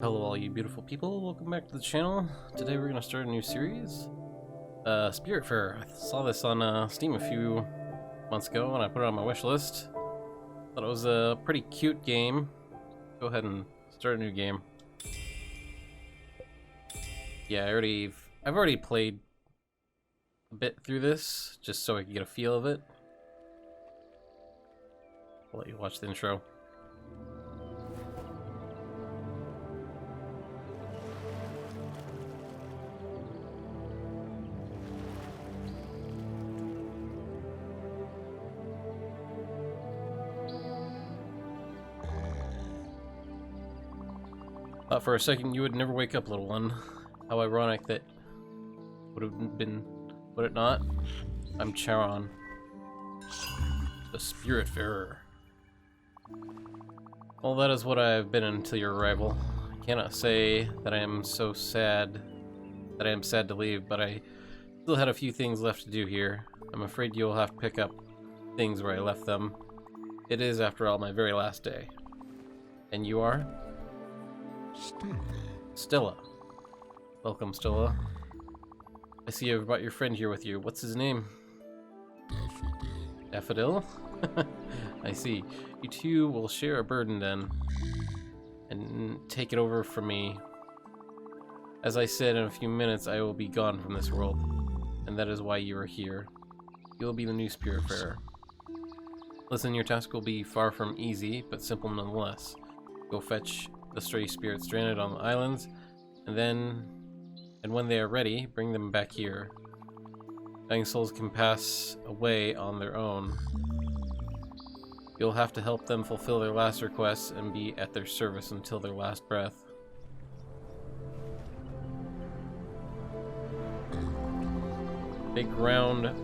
Hello all you beautiful people, welcome back to the channel. Today we're going to start a new series, Spiritfarer. I saw this on Steam a few months ago and I put it on my wish list. Thought it was a pretty cute game. Go ahead and start a new game. Yeah, I've already played a bit through this, just so I can get a feel of it. I'll let you watch the intro. Thought for a second you would never wake up, little one. How ironic that would have been, would it not? I'm Charon, the Spiritfarer. Well, that is what I have been until your arrival. I cannot say that I am so sad, that I am sad to leave, but I still had a few things left to do here. I'm afraid you'll have to pick up things where I left them. It is, after all, my very last day. And you are? Stella. Welcome, Stella. I see you've brought your friend here with you. What's his name? Daffodil? I see. You two will share a burden then, and take it over from me. As I said, in a few minutes I will be gone from this world, and that is why you are here. You will be the new Spiritfarer. Listen, your task will be far from easy, but simple nonetheless. Go fetch the stray spirits stranded on the islands, and when they are ready, bring them back here. Dying souls can pass away on their own. You'll have to help them fulfill their last requests and be at their service until their last breath. Big round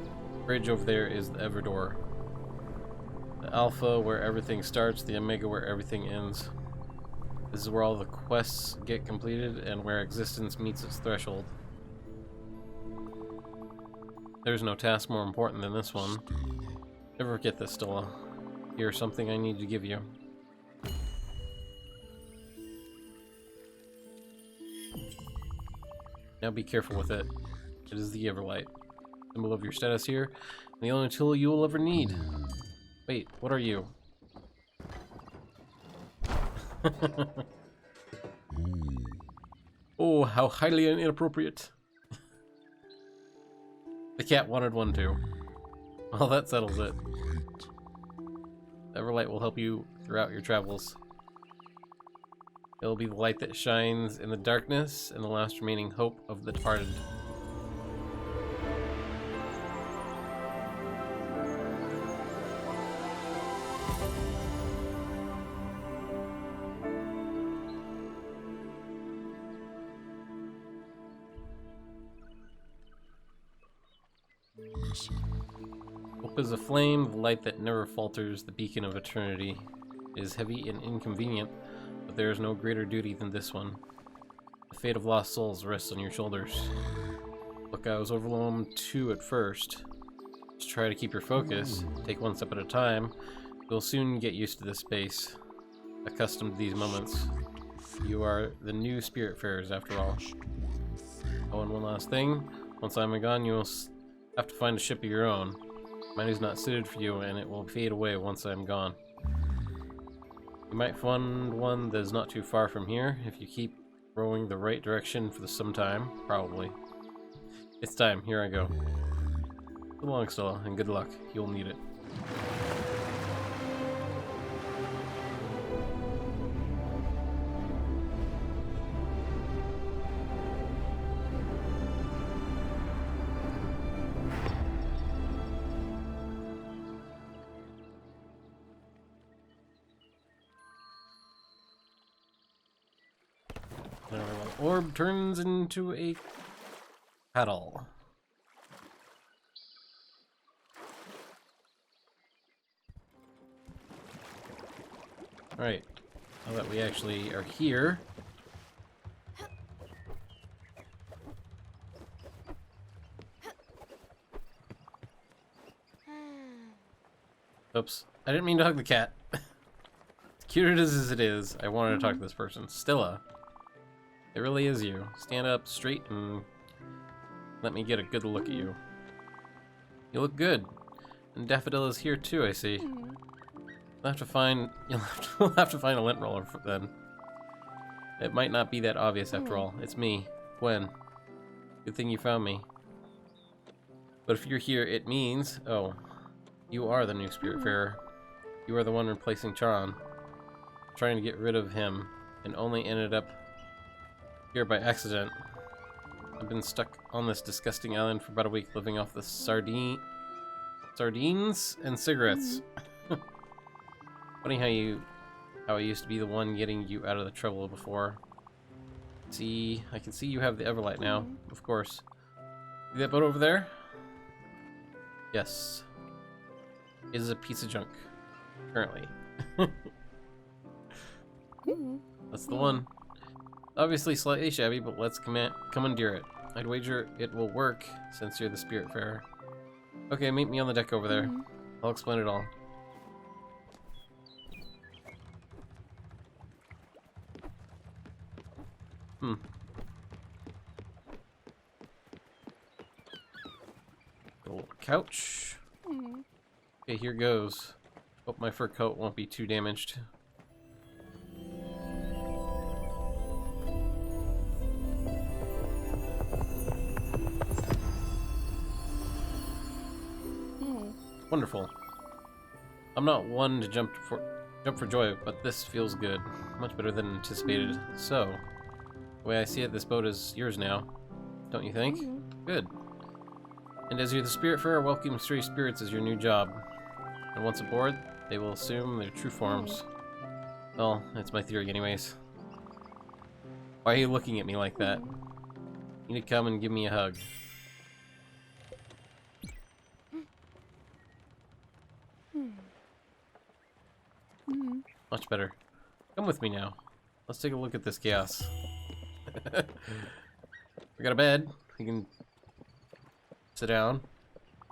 bridge over there is the Everdor. The Alpha where everything starts, the Omega where everything ends. This is where all the quests get completed and where existence meets its threshold. There's no task more important than this one. Never forget this, Stella. Here's something I need to give you. Now be careful with it. It is the Everlight, symbol of your status here, and the only tool you will ever need. Wait, what are you? Oh, how highly inappropriate. The cat wanted one too. Well, that settles it. The Everlight will help you throughout your travels. It will be the light that shines in the darkness and the last remaining hope of the departed. Hope is a flame, the light that never falters, the beacon of eternity. It is heavy and inconvenient, but there is no greater duty than this one. The fate of lost souls rests on your shoulders. Look, I was overwhelmed too at first. Just try to keep your focus, take one step at a time. You'll soon get used to this space, accustomed to these moments. You are the new Spiritfarers after all. Oh, and one last thing. Once I'm gone, you will have to find a ship of your own. Mine is not suited for you, and it will fade away once I'm gone. You might find one that is not too far from here, if you keep rowing the right direction for some time, probably. It's time, here I go. So long, Stella, and good luck. You'll need it. Orb turns into a paddle. Alright, now that we actually are here, oops, I didn't mean to hug the cat. Cute as it is, I wanted to talk to this person. Stella. It really is you. Stand up straight and let me get a good look at you. You look good. And Daffodil is here too, I see. We'll have to find a lint roller then. It might not be that obvious after all. It's me, Gwen. Good thing you found me. But if you're here, it means... Oh, you are the new Spiritfarer. You are the one replacing Charon. Trying to get rid of him, and only ended up here by accident. I've been stuck on this disgusting island for about a week, living off the sardines and cigarettes. Funny how I used to be the one getting you out of the trouble before. See, I can see you have the Everlight now, of course. See that boat over there? Yes. It is a piece of junk, currently. That's the one. Obviously slightly shabby, but let's commandeer it. I'd wager it will work, since you're the Spiritfarer. Okay, meet me on the deck over there. I'll explain it all. A little couch. Okay, here goes. Hope my fur coat won't be too damaged. Wonderful. I'm not one to jump for joy, but this feels good. Much better than anticipated. So, the way I see it, this boat is yours now. Don't you think? Good. And as you're the Spiritfarer, welcome stray spirits as your new job. And once aboard, they will assume their true forms. Well, that's my theory anyways. Why are you looking at me like that? You need to come and give me a hug. Much better. Come with me now. Let's take a look at this chaos. We got a bed. We can sit down.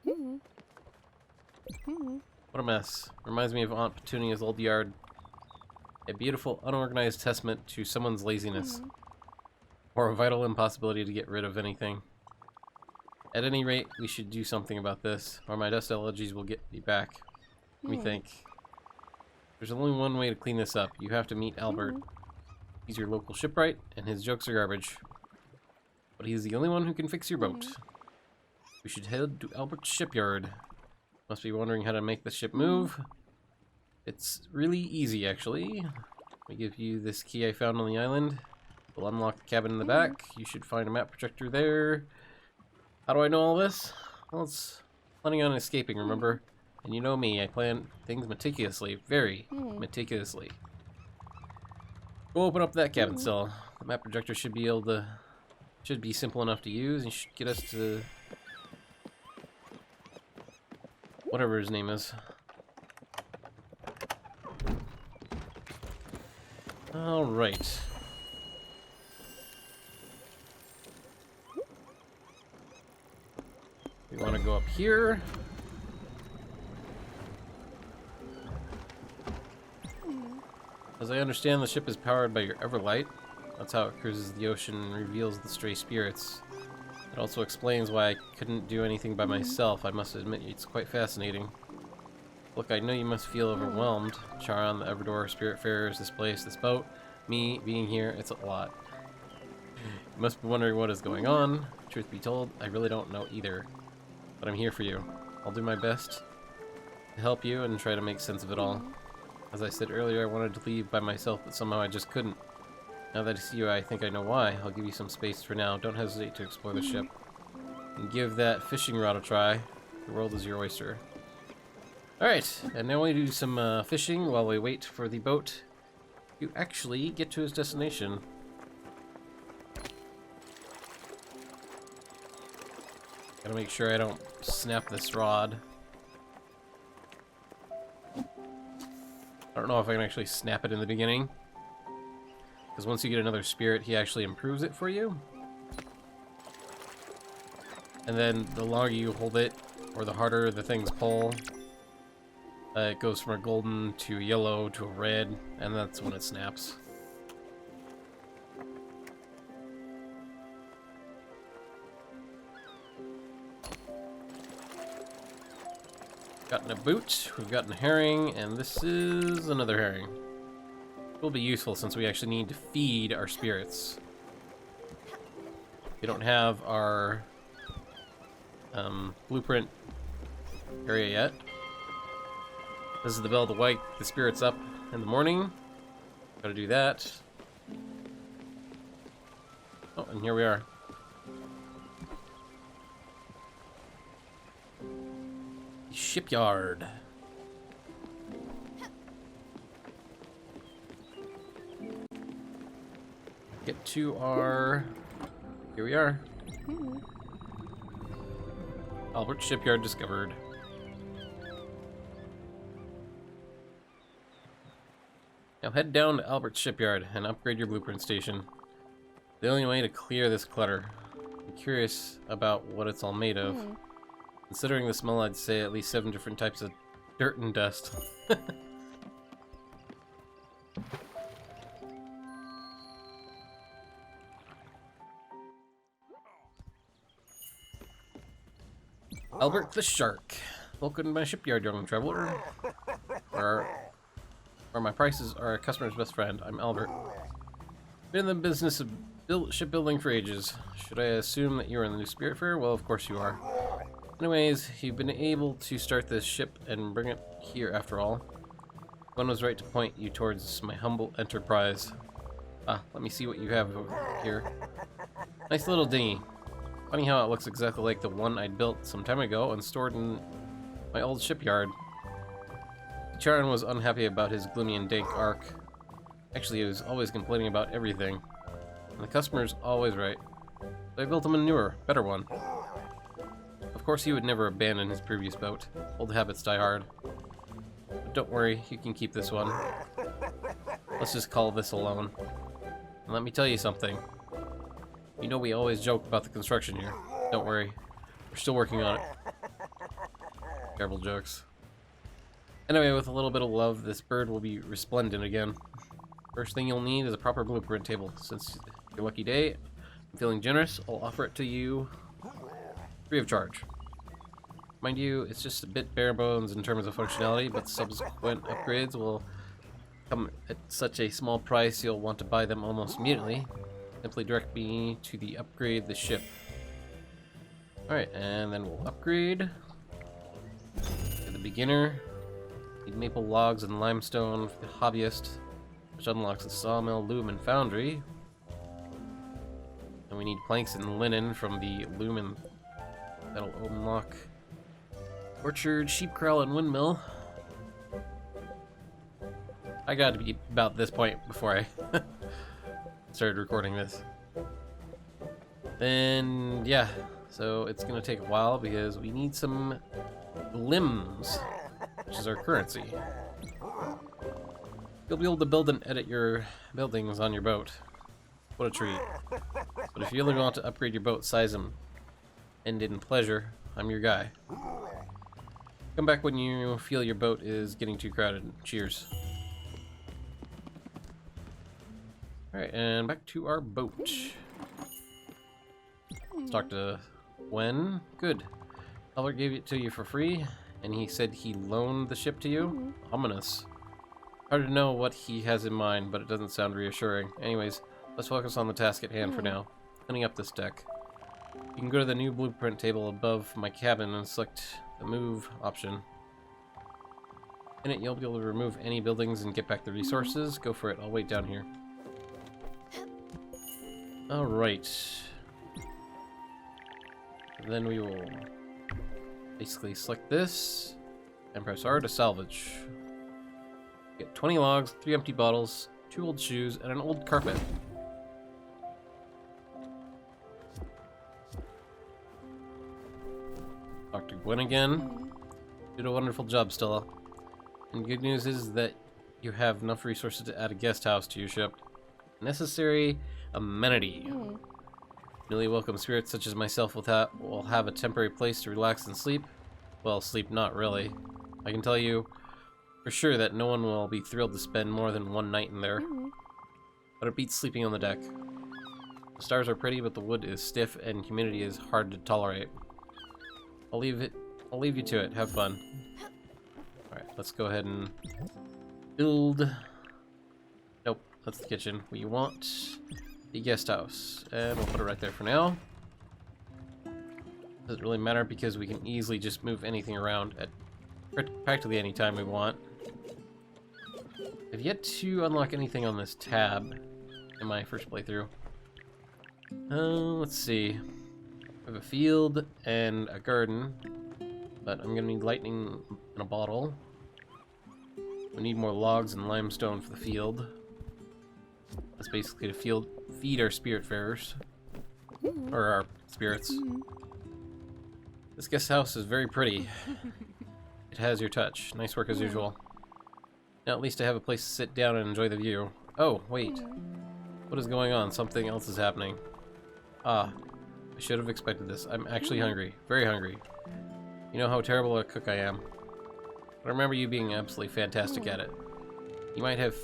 What a mess. Reminds me of Aunt Petunia's old yard. A beautiful, unorganized testament to someone's laziness. Or a vital impossibility to get rid of anything. At any rate, we should do something about this, or my dust allergies will get me back. Let me think. There's only one way to clean this up. You have to meet Albert. He's your local shipwright, and his jokes are garbage. But he's the only one who can fix your boat. We should head to Albert's shipyard. Must be wondering how to make the ship move. It's really easy, actually. I give you this key I found on the island. We'll unlock the cabin in the back. You should find a map projector there. How do I know all this? Well, it's planning on escaping, remember? And you know me, I plan things meticulously, very meticulously. Go open up that cabin cell. The map projector should be simple enough to use and should get us to whatever his name is. All right. We want to go up here. As I understand, the ship is powered by your Everlight. That's how it cruises the ocean and reveals the stray spirits. It also explains why I couldn't do anything by myself. I must admit, it's quite fascinating. Look, I know you must feel overwhelmed. Charon, the Everdor, Spiritfarers, this place, this boat, me being here, it's a lot. You must be wondering what is going on. Truth be told, I really don't know either. But I'm here for you. I'll do my best to help you and try to make sense of it all. As I said earlier, I wanted to leave by myself, but somehow I just couldn't. Now that I see you, I think I know why. I'll give you some space for now. Don't hesitate to explore the ship. And give that fishing rod a try. The world is your oyster. Alright, and now we do some fishing while we wait for the boat to actually get to its destination. Gotta make sure I don't snap this rod. I don't know if I can actually snap it in the beginning. Because once you get another spirit, he actually improves it for you. And then the longer you hold it, or the harder the things pull, it goes from a golden to a yellow to a red, and that's when it snaps. Gotten a boot, we've gotten a herring, and this is another herring. It will be useful since we actually need to feed our spirits. We don't have our blueprint area yet. This is the bell to wake the spirits up in the morning. Gotta do that. Oh, and here we are. The shipyard. Get to our... Here we are. Albert Shipyard discovered. Now head down to Albert's Shipyard and upgrade your blueprint station. The only way to clear this clutter. I'm curious about what it's all made of. Considering the smell, I'd say at least 7 different types of dirt and dust. Albert the Shark. Welcome to my shipyard, young traveler. Where my prices are a customer's best friend. I'm Albert. Been in the business of shipbuilding for ages. Should I assume that you're in the new Spiritfarer? Well, of course you are. Anyways, you've been able to start this ship and bring it here after all. One was right to point you towards my humble enterprise. Let me see what you have over here. Nice little dinghy. Funny how it looks exactly like the one I built some time ago and stored in my old shipyard. Charon was unhappy about his gloomy and dank ark. Actually, he was always complaining about everything. And the customer's always right. So I built him a newer, better one. Of course, he would never abandon his previous boat. Old habits die hard. But don't worry, you can keep this one. Let's just call this a loan. And let me tell you something. You know we always joke about the construction here. Don't worry. We're still working on it. Terrible jokes. Anyway, with a little bit of love, this bird will be resplendent again. First thing you'll need is a proper blueprint table. Since your lucky day, I'm feeling generous, I'll offer it to you free of charge. Mind you, it's just a bit bare bones in terms of functionality, but subsequent upgrades will come at such a small price you'll want to buy them almost immediately. Simply direct me to the upgrade the ship. Alright, and then we'll upgrade to the beginner. Need maple logs and limestone for the hobbyist, which unlocks the sawmill, loom, and foundry. And we need planks and linen from the loom, and that'll unlock orchard, sheep corral, and windmill. I got to be about this point before I started recording this. Then, yeah, so it's gonna take a while because we need some limbs, which is our currency. You'll be able to build and edit your buildings on your boat. What a treat. But if you really want to upgrade your boat, size them. End in pleasure. I'm your guy. Come back when you feel your boat is getting too crowded. Cheers. Alright, and back to our boat. Let's talk to Gwen. Good. Albert gave it to you for free, and he said he loaned the ship to you? Ominous. Hard to know what he has in mind, but it doesn't sound reassuring. Anyways, let's focus on the task at hand for now. Cleaning up this deck. You can go to the new blueprint table above my cabin and select the move option. In it, you'll be able to remove any buildings and get back the resources. Go for it. I'll wait down here. Alright. Then we will basically select this and press R to salvage. Get 20 logs, 3 empty bottles, 2 old shoes, and an old carpet. Talk to Gwen again. Did a wonderful job, Stella. And good news is that you have enough resources to add a guest house to your ship. Necessary amenity. Newly welcome spirits such as myself will have a temporary place to relax and sleep. Well, sleep not really. I can tell you for sure that no one will be thrilled to spend more than one night in there. But it beats sleeping on the deck. The stars are pretty, but the wood is stiff and humidity is hard to tolerate. I'll leave you to it. Have fun. let's go ahead and build. Nope, that's the kitchen. We want the guest house, and we'll put it right there for now. Doesn't really matter because we can easily just move anything around at practically any time we want. I've yet to unlock anything on this tab in my first playthrough. Let's see. I have a field and a garden, but I'm gonna need lightning in a bottle. We need more logs and limestone for the field. That's basically to feed our Spiritfarers. Or our spirits. This guest house is very pretty. It has your touch. Nice work as usual. Now at least I have a place to sit down and enjoy the view. Oh, wait. What is going on? Something else is happening. Ah, I should have expected this. I'm actually hungry. Very hungry. You know how terrible a cook I am. But I remember you being absolutely fantastic at it. You might have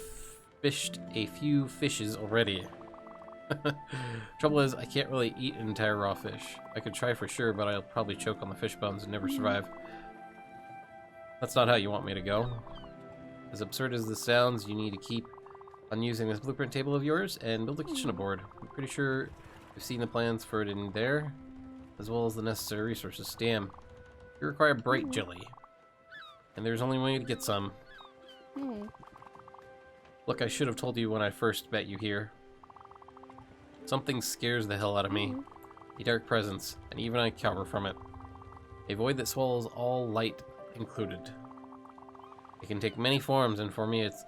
fished a few fishes already. Trouble is, I can't really eat an entire raw fish. I could try for sure, but I'll probably choke on the fish bones and never survive. That's not how you want me to go. As absurd as this sounds, you need to keep on using this blueprint table of yours and build a kitchen aboard. I'm pretty sure you've seen the plans for it in there, as well as the necessary resources. Damn. You require bright jelly. And there's only one way to get some. Look, I should have told you when I first met you here. Something scares the hell out of me. A dark presence, and even I cower from it. A void that swallows all light included. It can take many forms, and for me it's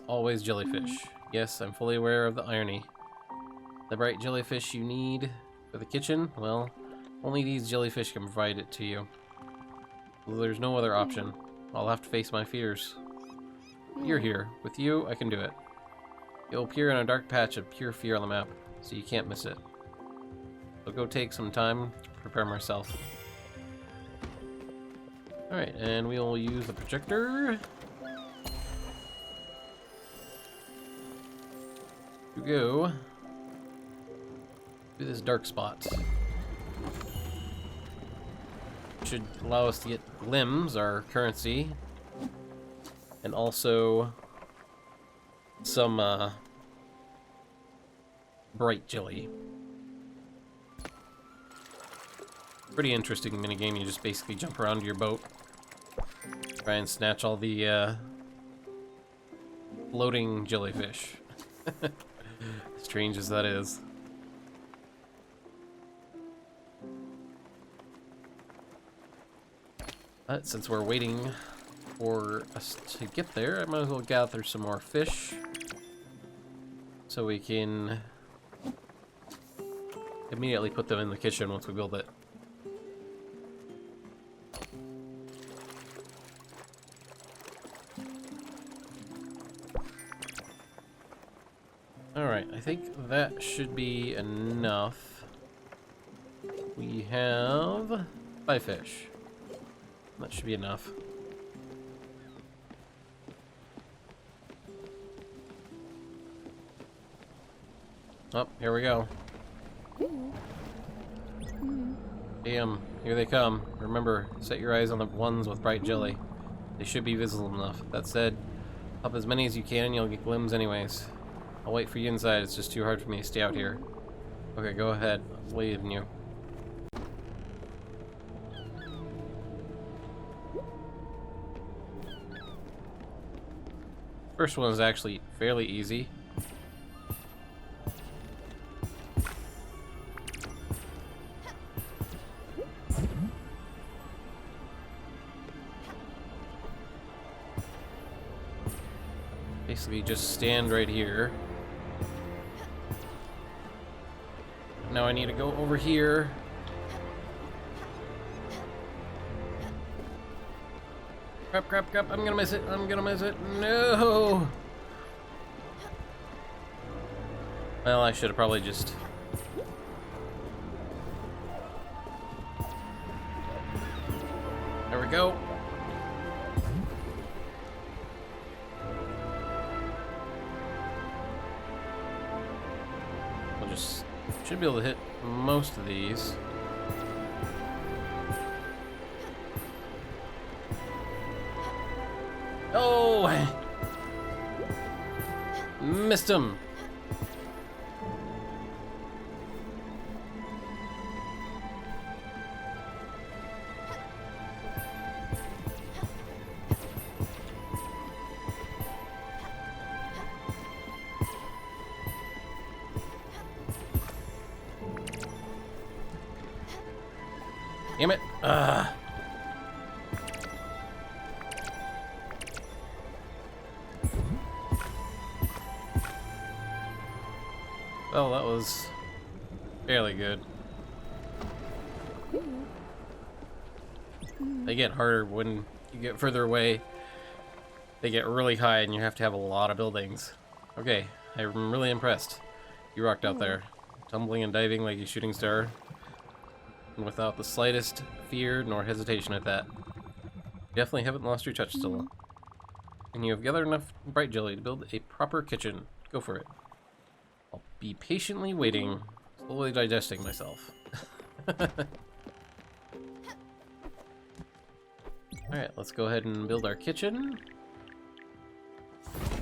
always jellyfish. Yes, I'm fully aware of the irony. The bright jellyfish you need for the kitchen? Well, only these jellyfish can provide it to you. Well, there's no other option. I'll have to face my fears. You're here. With you, I can do it. You'll appear in a dark patch of pure fear on the map, so you can't miss it. So go take some time to prepare myself. Alright, and we'll use the projector to go to this dark spot. Should allow us to get limbs, our currency, and also some bright jelly. Pretty interesting minigame. You just basically jump around your boat, try and snatch all the floating jellyfish. Strange as that is. But since we're waiting for us to get there, I might as well gather some more fish so we can immediately put them in the kitchen once we build it. Alright, I think that should be enough. We have 5 fish. That should be enough. Oh, here we go. Damn, here they come. Remember, set your eyes on the ones with bright jelly. They should be visible enough. That said, up as many as you can and you'll get glims anyways. I'll wait for you inside, it's just too hard for me to stay out here. Okay, go ahead. I'll wait on you. First one is actually fairly easy. Basically just stand right here. Now I need to go over here. Crap, crap, crap. I'm gonna miss it. I'm gonna miss it. No! Well, I should have probably just... There we go. We'll just... Should be able to hit most of these. Oh! Missed him. Damn it. Well, that was fairly good. They get harder when you get further away. They get really high and you have to have a lot of buildings. Okay, I'm really impressed. You rocked out there, tumbling and diving like a shooting star, and without the slightest fear nor hesitation at that. You definitely haven't lost your touch still. And you have gathered enough bright jelly to build a proper kitchen. Go for it. I'll be patiently waiting, slowly digesting myself. Alright, let's go ahead and build our kitchen.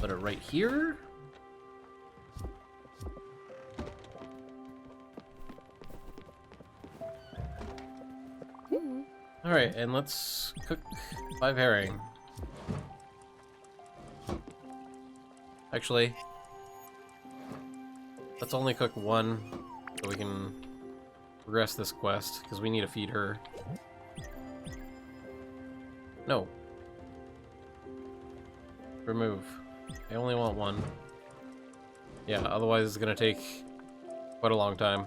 Put it right here. Alright, and let's cook 5 herring. Actually, let's only cook 1 so we can progress this quest, because we need to feed her. No. Remove. I only want 1. Yeah, otherwise it's gonna take quite a long time.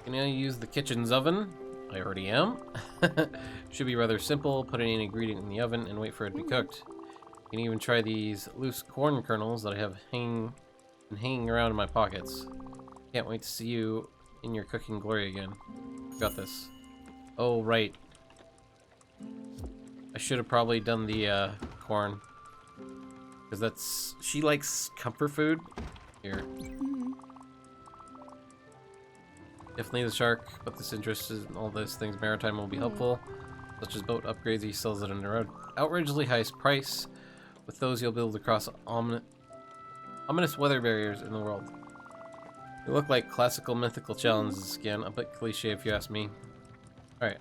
Can I use the kitchen's oven? I already am. Should be rather simple. Put any ingredient in the oven and wait for it to be cooked. You can even try these loose corn kernels that I have hanging around in my pockets. Can't wait to see you in your cooking glory again. Got this. Oh, right. I should have probably done the corn. Because that's... She likes comfort food. Here. Definitely the shark, but this interest in all those things maritime will be helpful, such as boat upgrades. He sells at an outrageously high price. With those, you'll build across ominous weather barriers in the world. They look like classical mythical challenges again, a bit cliche if you ask me. Alright.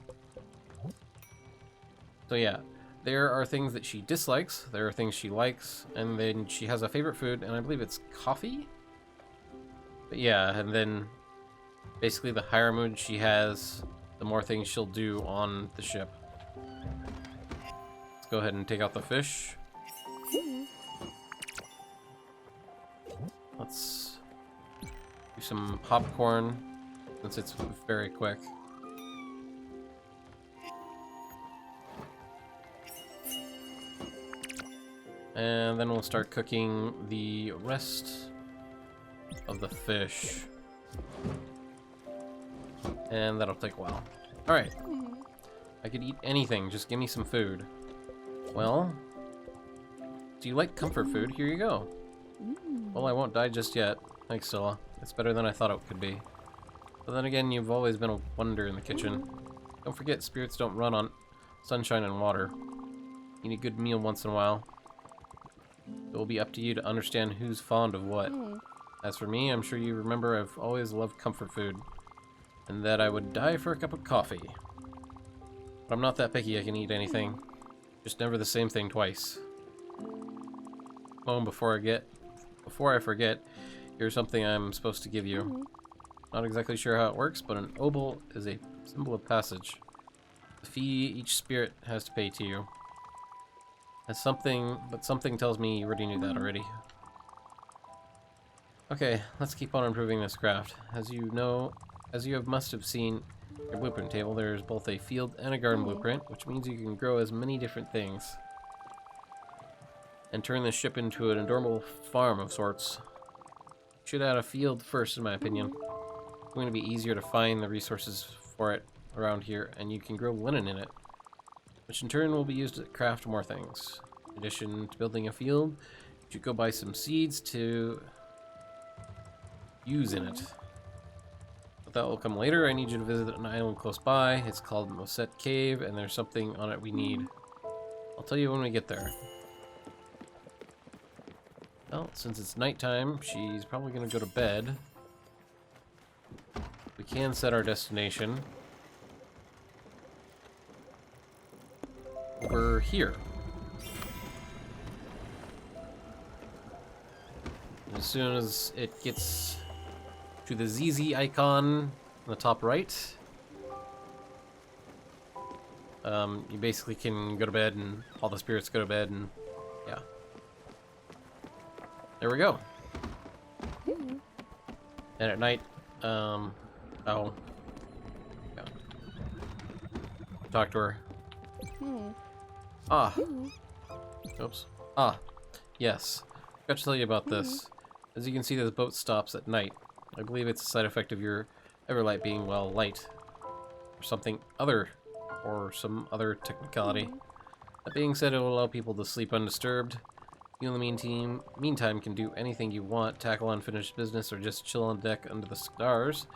So yeah, there are things that she dislikes, there are things she likes, and then she has a favorite food, and I believe it's coffee? But yeah, and then basically the higher mood she has, the more things she'll do on the ship. Let's go ahead and take out the fish. Let's do some popcorn, since it's very quick. And then we'll start cooking the rest of the fish. And that'll take a while. Alright. I could eat anything, just give me some food. Well, do you like comfort food? Here you go. Well, I won't die just yet. Thanks, Scylla. It's better than I thought it could be. But then again, you've always been a wonder in the kitchen. Don't forget, spirits don't run on sunshine and water. You need a good meal once in a while. It will be up to you to understand who's fond of what. As for me, I'm sure you remember I've always loved comfort food, and that I would die for a cup of coffee. But I'm not that picky, I can eat anything. Just never the same thing twice. Oh, and before I forget, here's something I'm supposed to give you. Not exactly sure how it works, but an obol is a symbol of passage. The fee each spirit has to pay to you. But something tells me you already knew that already. Okay, let's keep on improving this craft. As you must have seen your blueprint table, there is both a field and a garden blueprint, which means you can grow as many different things. And turn this ship into an adorable farm of sorts. Should add a field first, in my opinion. It's going to be easier to find the resources for it around here, and you can grow linen in it, which in turn will be used to craft more things. In addition to building a field, you should go buy some seeds to use in it. But that will come later. I need you to visit an island close by. It's called Moset Cave, and there's something on it we need. I'll tell you when we get there. Well, since it's nighttime, she's probably gonna go to bed. We can set our destination over here. And as soon as it gets to the ZZ icon on the top right, you basically can go to bed and all the spirits go to bed and yeah. There we go. And at night, oh. Yeah. Talk to her. Ah. Oops. Ah. Yes. Forgot to tell you about this. As you can see, the boat stops at night. I believe it's a side effect of your Everlight being, well, light. Or something other. Or some other technicality. That being said, it will allow people to sleep undisturbed. You in the meantime can do anything you want, tackle unfinished business, or just chill on deck under the stars.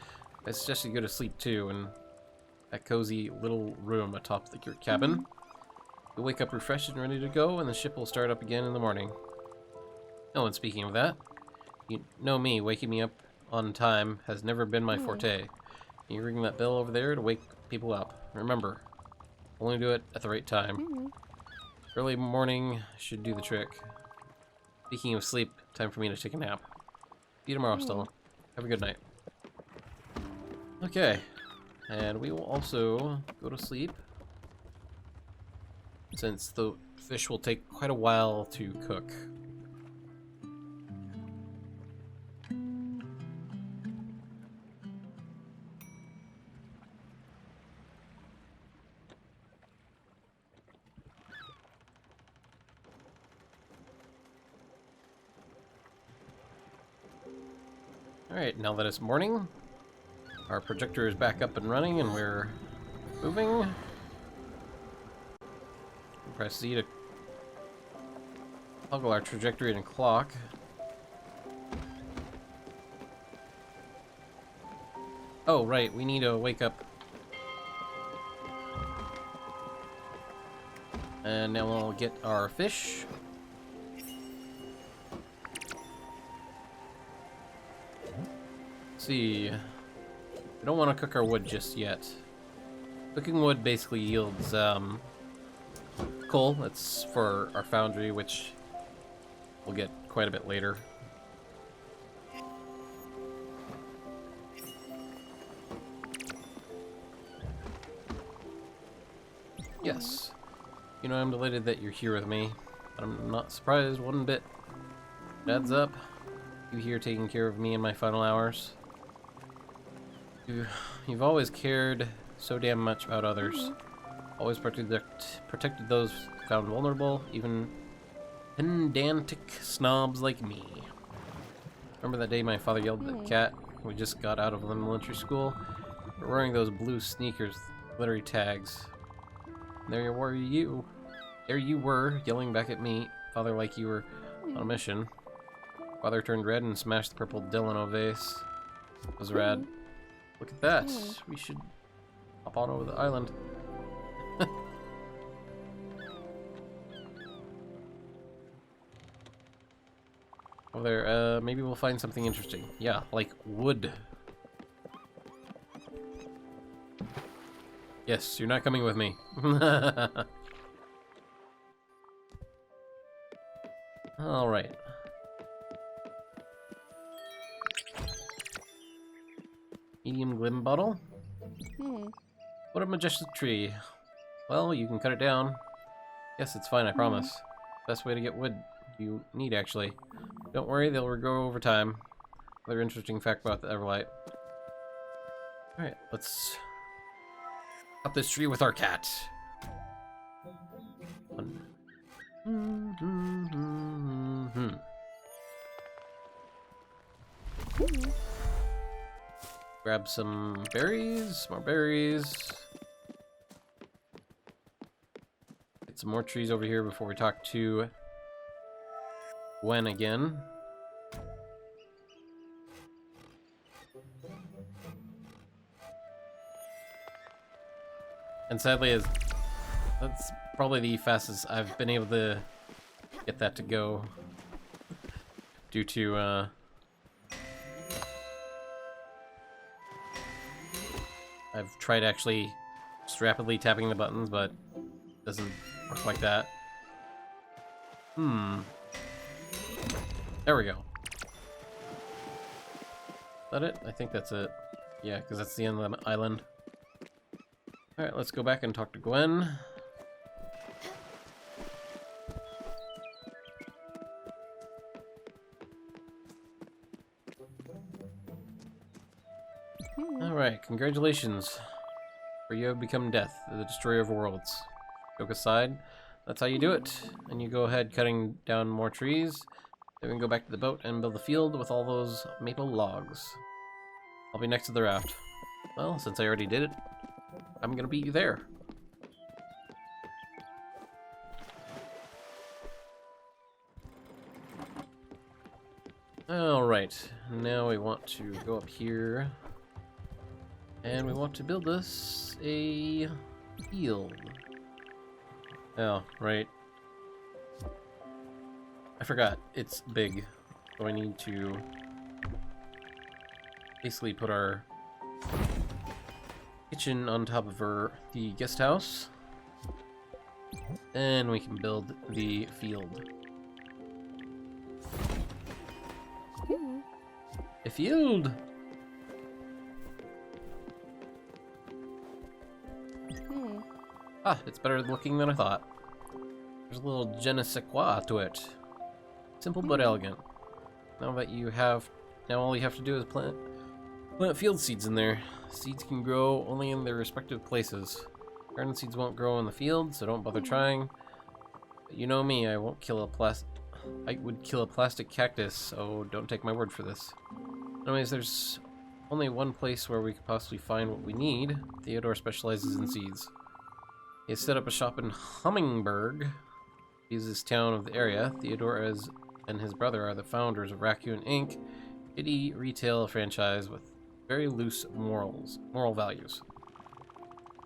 I suggest you go to sleep too, in that cozy little room atop your cabin. You'll wake up refreshed and ready to go, and the ship will start up again in the morning. Oh, and speaking of that, you know me, waking me up on time has never been my forte. You ring that bell over there to wake people up. Remember, only do it at the right time. Early morning should do the trick. Speaking of sleep, time for me to take a nap. See you tomorrow, Stella. Have a good night. Okay, and we will also go to sleep, since the fish will take quite a while to cook. Alright, now that it's morning, our projector is back up and running and we're moving. Press Z to toggle our trajectory and clock. Oh, right, we need to wake up. And now we'll get our fish. See, we don't want to cook our wood just yet. Cooking wood basically yields coal. That's for our foundry, which we'll get quite a bit later. Yes, you know, I'm delighted that you're here with me, but I'm not surprised one bit. It adds up. You here taking care of me in my final hours. You've always cared so damn much about others. Always protected those found vulnerable, even pedantic snobs like me. Remember that day my father yelled at the cat when we just got out of elementary school? We're wearing those blue sneakers with glittery tags. And there you were, yelling back at me, father, like you were on a mission. Father turned red and smashed the purple Delano vase. It was rad. Look at that. We should hop on over the island. Over there, maybe we'll find something interesting. Yeah, like wood. Yes, you're not coming with me. Alright. Medium glim bottle. What a majestic tree. Well, you can cut it down. Yes, it's fine, I promise. Best way to get wood you need, actually. Don't worry, they'll regrow over time. Another interesting fact about the Everlight. Alright, let's up this tree with our cat. Grab some berries, more berries. Get some more trees over here before we talk to Gwen again. And sadly, as that's probably the fastest I've been able to get that to go due to I've tried actually just rapidly tapping the buttons, but it doesn't work like that. There we go. Is that it? I think that's it. Yeah, because that's the end of the island. Alright, let's go back and talk to Gwen. Alright, congratulations. For you have become Death, the destroyer of worlds. Joke aside, that's how you do it. And you go ahead cutting down more trees. Then we can go back to the boat and build a field with all those maple logs. I'll be next to the raft. Well, since I already did it, I'm gonna beat you there. Alright, now we want to go up here. And we want to build us a field. Oh, right. I forgot, it's big. So I need to basically put our kitchen on top of the guest house. And we can build the field. A field! Ah, it's better looking than I thought. There's a little je ne sais quoi to it. Simple but elegant. Now all you have to do is plant field seeds in there. Seeds can grow only in their respective places. Garden seeds won't grow in the field, so don't bother trying. But you know me, I would kill a plastic cactus, so don't take my word for this. Anyways, there's only one place where we could possibly find what we need. Theodore specializes in seeds. He has set up a shop in Hummingburg. He is his town of the area. Theodore and his brother are the founders of Raccoon Inc., kitty retail franchise with very loose moral values.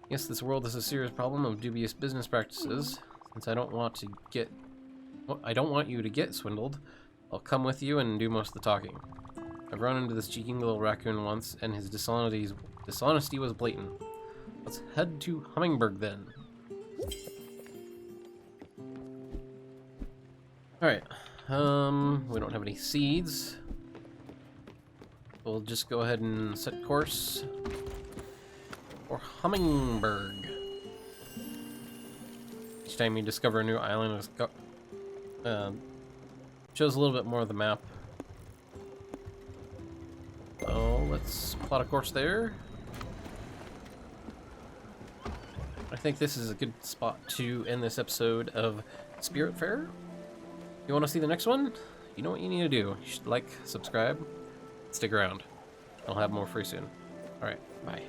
Yes, this world has a serious problem of dubious business practices. Since I don't want you to get swindled, I'll come with you and do most of the talking. I've run into this cheeky little raccoon once, and his dishonesty was blatant. Let's head to Hummingburg then. Alright, we don't have any seeds. We'll just go ahead and set course for Hummingburg. Each time you discover a new island, it shows a little bit more of the map. So let's plot a course there. I think this is a good spot to end this episode of Spiritfarer. You want to see the next one? You know what you need to do. You should like, subscribe, stick around. I'll have more free soon. Alright, bye.